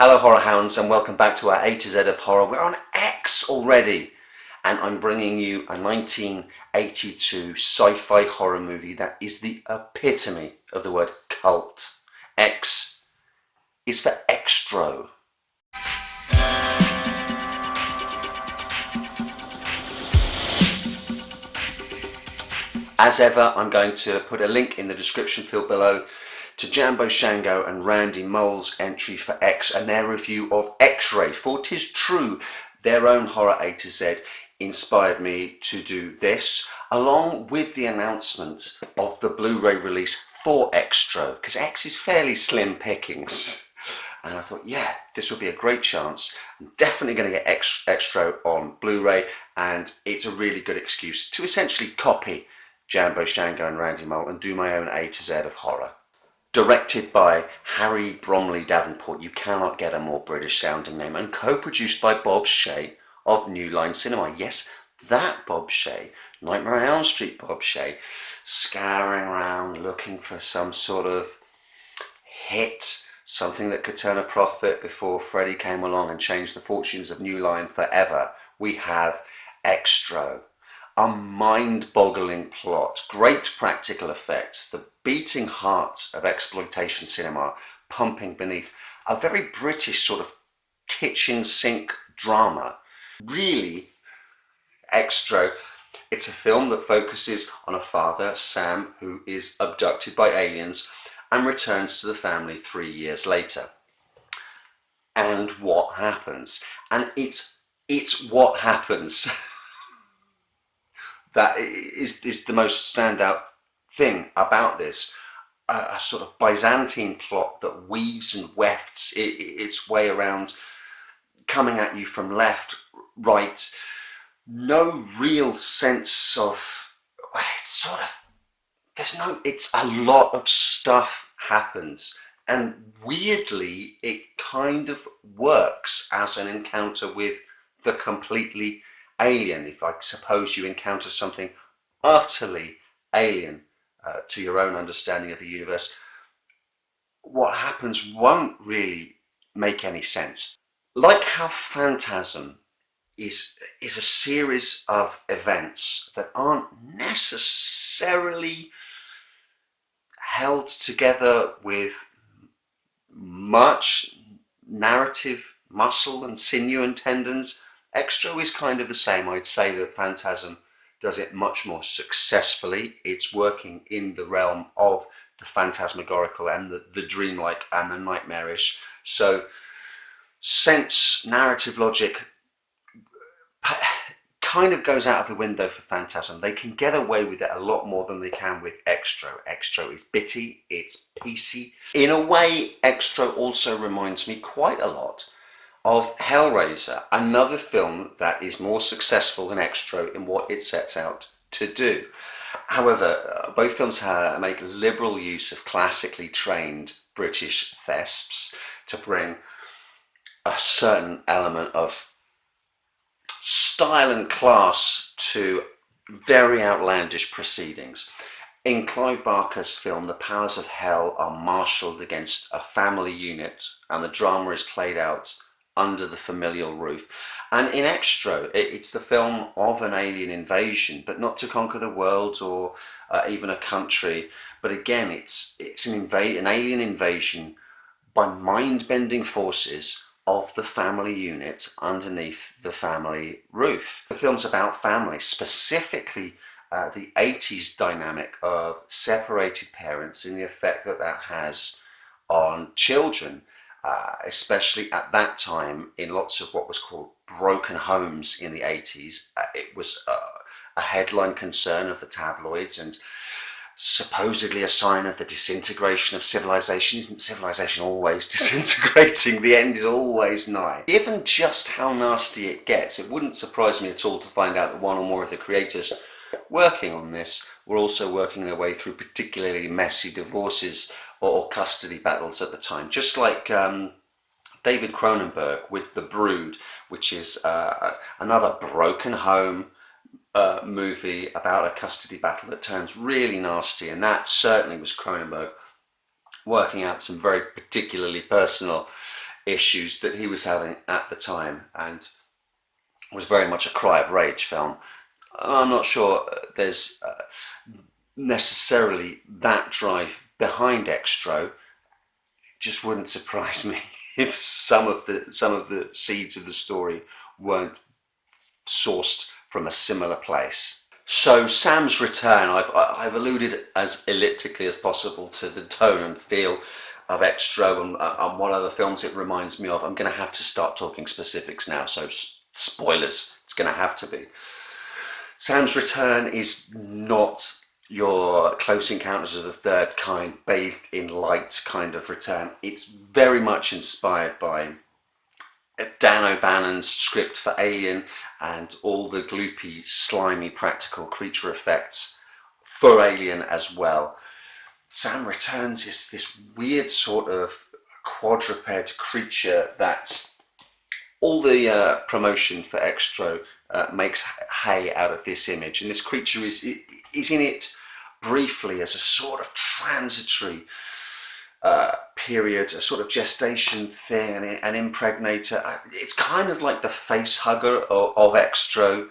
Hello horror hounds and welcome back to our A to Z of horror. We're on X already and I'm bringing you a 1982 sci-fi horror movie that is the epitome of the word cult. X is for Xtro. As ever, I'm going to put a link in the description field below to Jambo Shango and Randy Mole's entry for X and their review of X-Ray. For 'tis true, their own horror A to Z inspired me to do this, along with the announcement of the Blu-ray release for Xtro, because X is fairly slim pickings. And I thought, yeah, this would be a great chance. I'm definitely going to get Xtro on Blu-ray, and it's a really good excuse to essentially copy Jambo Shango and Randy Mole and do my own A to Z of horror. Directed by Harry Bromley Davenport, you cannot get a more British sounding name, and co-produced by Bob Shea of New Line Cinema. Yes, that Bob Shea, Nightmare on Elm Street Bob Shea, scouring around looking for some sort of hit, something that could turn a profit before Freddy came along and changed the fortunes of New Line forever. We have Xtro. A mind-boggling plot, great practical effects, the beating heart of exploitation cinema pumping beneath a very British sort of kitchen sink drama. Really, Xtro, it's a film that focuses on a father, Sam, who is abducted by aliens and returns to the family 3 years later. And what happens? And it's what happens. That is the most standout thing about this. A sort of Byzantine plot that weaves and wefts its way around, coming at you from left, right. No real sense of, it's a lot of stuff happens. And weirdly, it kind of works as an encounter with the completely alien. If I suppose you encounter something utterly alien to your own understanding of the universe, what happens won't really make any sense. Like how Phantasm is a series of events that aren't necessarily held together with much narrative muscle and sinew and tendons. Xtro is kind of the same. I'd say that Phantasm does it much more successfully. It's working in the realm of the phantasmagorical and the dreamlike and the nightmarish. So sense, narrative logic kind of goes out of the window for Phantasm. They can get away with it a lot more than they can with Xtro. Xtro is bitty, it's piecey. In a way, Xtro also reminds me quite a lot of Hellraiser, another film that is more successful than Xtro in what it sets out to do. However, both films make liberal use of classically trained British thesps to bring a certain element of style and class to very outlandish proceedings. In Clive Barker's film, the powers of hell are marshalled against a family unit and the drama is played out under the familial roof. And in Xtro, it's the film of an alien invasion, but not to conquer the world or even a country. But again, it's an alien invasion by mind-bending forces of the family unit underneath the family roof. The film's about family, specifically the 80s dynamic of separated parents and the effect that that has on children. Especially at that time in lots of what was called broken homes in the 80s. It was a headline concern of the tabloids and supposedly a sign of the disintegration of civilization. Isn't civilization always disintegrating? The end is always nigh. Given just how nasty it gets, it wouldn't surprise me at all to find out that one or more of the creators working on this were also working their way through particularly messy divorces or custody battles at the time, just like David Cronenberg with The Brood, which is another broken home movie about a custody battle that turns really nasty, and that certainly was Cronenberg working out some very particularly personal issues that he was having at the time, and was very much a cry of rage film. I'm not sure there's necessarily that drive behind Xtro. Just wouldn't surprise me if some of the seeds of the story weren't sourced from a similar place. So Sam's return, I've alluded as elliptically as possible to the tone and feel of Xtro and what other films it reminds me of. I'm going to have to start talking specifics now, so spoilers, it's going to have to be. Sam's return is not your Close Encounters of the Third Kind, bathed in light kind of return. It's very much inspired by Dan O'Bannon's script for Alien and all the gloopy, slimy, practical creature effects for Alien as well. Sam Returns is this weird sort of quadruped creature that all the promotion for Xtro makes hay out of this image, and this creature is in it briefly as a sort of transitory period, a sort of gestation thing, an impregnator. It's kind of like the face hugger of Xtro.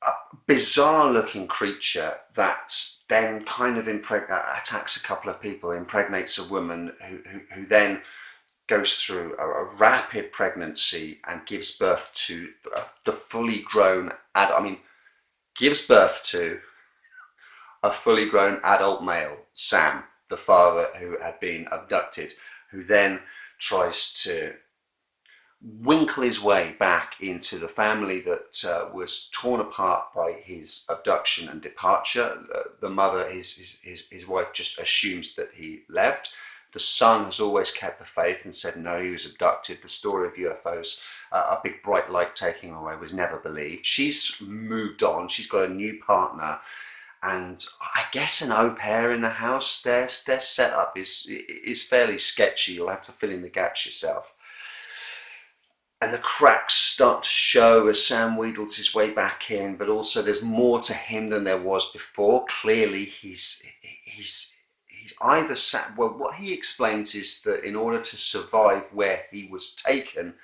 A bizarre looking creature that then kind of attacks a couple of people, impregnates a woman who then goes through a rapid pregnancy and gives birth to the fully grown gives birth to a fully grown adult male, Sam, the father who had been abducted, who then tries to winkle his way back into the family that was torn apart by his abduction and departure. The mother, his wife, just assumes that he left. The son has always kept the faith and said no, he was abducted. The story of UFOs, a big bright light taking away, was never believed. She's moved on. She's got a new partner, and I guess an au pair in the house. Their setup is fairly sketchy. You'll have to fill in the gaps yourself. And the cracks start to show as Sam wheedles his way back in, but also there's more to him than there was before. Clearly, he's either what he explains is that in order to survive where he was taken,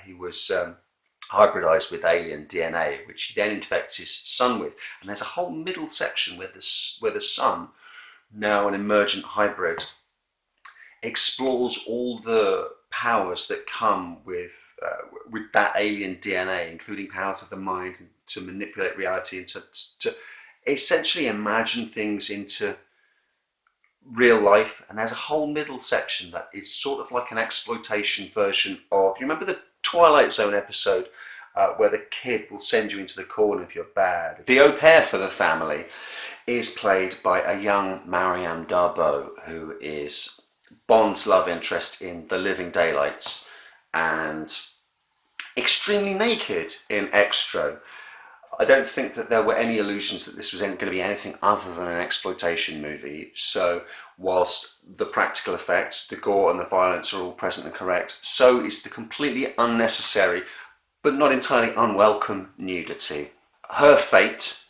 he was hybridized with alien DNA, which he then infects his son with. And there's a whole middle section where the son, now an emergent hybrid, explores all the powers that come with that alien DNA, including powers of the mind to manipulate reality and to essentially imagine things into real life. And there's a whole middle section that is sort of like an exploitation version of, you remember the Twilight Zone episode where the kid will send you into the corner if you're bad? The au pair for the family is played by a young Mariam Darbo, who is Bond's love interest in The Living Daylights and extremely naked in Xtro. I don't think that there were any illusions that this was going to be anything other than an exploitation movie. So whilst the practical effects, the gore and the violence are all present and correct, so is the completely unnecessary but not entirely unwelcome nudity. Her fate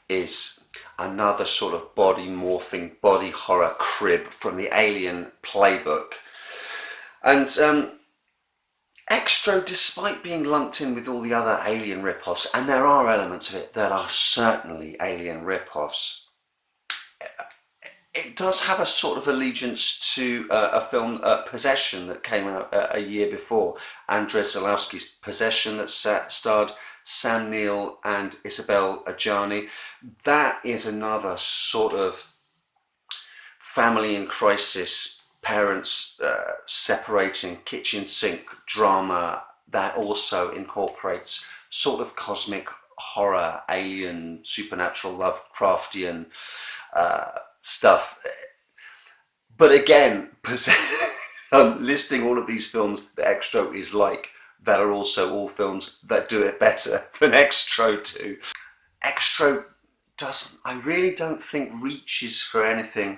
is another sort of body morphing, body horror crib from the Alien playbook. And Xtro, despite being lumped in with all the other Alien rip-offs, and there are elements of it that are certainly Alien rip-offs, it does have a sort of allegiance to a film, Possession, that came out a year before. Andrzej Zulawski's Possession, that starred Sam Neill and Isabelle Adjani. That is another sort of family in crisis, parents separating, kitchen sink drama that also incorporates sort of cosmic horror, alien, supernatural, Lovecraftian stuff. But again, listing all of these films that Xtro is like, that are also all films that do it better than Xtro do. Xtro I really don't think reaches for anything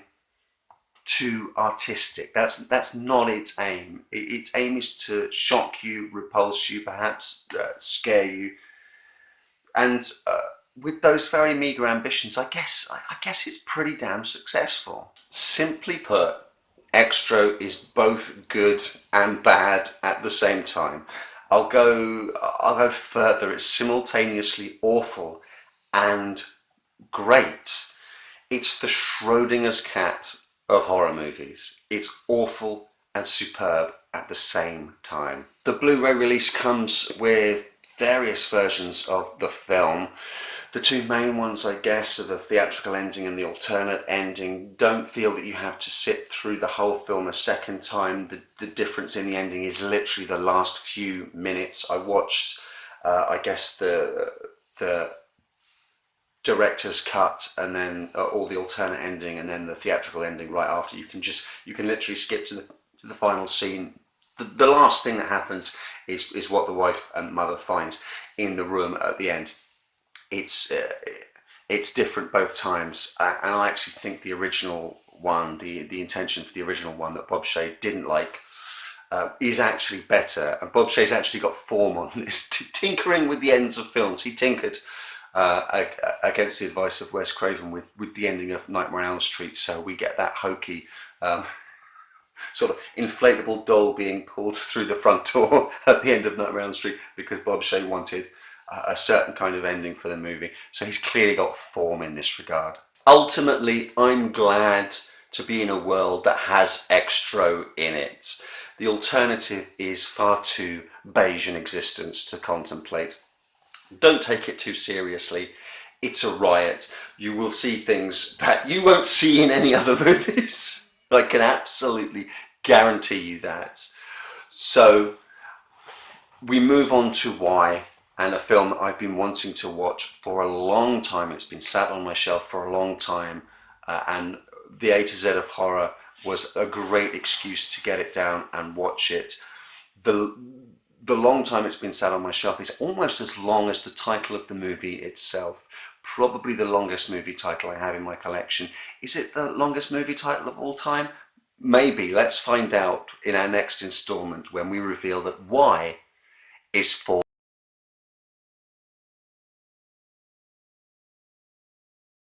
too artistic. That's not its aim. Its aim is to shock you, repulse you, perhaps scare you. And with those very meager ambitions, I guess it's pretty damn successful. Simply put, Xtro is both good and bad at the same time. I'll go further. It's simultaneously awful and great. It's the Schrodinger's cat of horror movies. It's awful and superb at the same time. The Blu-ray release comes with various versions of the film. The two main ones, I guess, are the theatrical ending and the alternate ending. Don't feel that you have to sit through the whole film a second time. The difference in the ending is literally the last few minutes. I watched, I guess, the director's cut and then all the alternate ending and then the theatrical ending right after. You can literally skip to the final scene. The last thing that happens is what the wife and mother finds in the room at the end. It's different both times, and I actually think the original one, the intention for the original one that Bob Shaye didn't like, is actually better. And Bob Shaye's actually got form on this, tinkering with the ends of films. He tinkered against the advice of Wes Craven with the ending of Nightmare on Elm Street, so we get that hokey sort of inflatable doll being pulled through the front door at the end of Nightmare on Elm Street because Bob Shaye wanted a certain kind of ending for the movie. So he's clearly got form in this regard. Ultimately, I'm glad to be in a world that has Xtro in it. The alternative is far too beige an existence to contemplate. Don't take it too seriously. It's a riot. You will see things that you won't see in any other movies. I can absolutely guarantee you that. So we move on to Why, and a film that I've been wanting to watch for a long time. It's been sat on my shelf for a long time, and the A to Z of horror was a great excuse to get it down and watch it. The long time it's been sat on my shelf is almost as long as the title of the movie itself. Probably the longest movie title I have in my collection. Is it the longest movie title of all time? Maybe. Let's find out in our next installment when we reveal that Why is for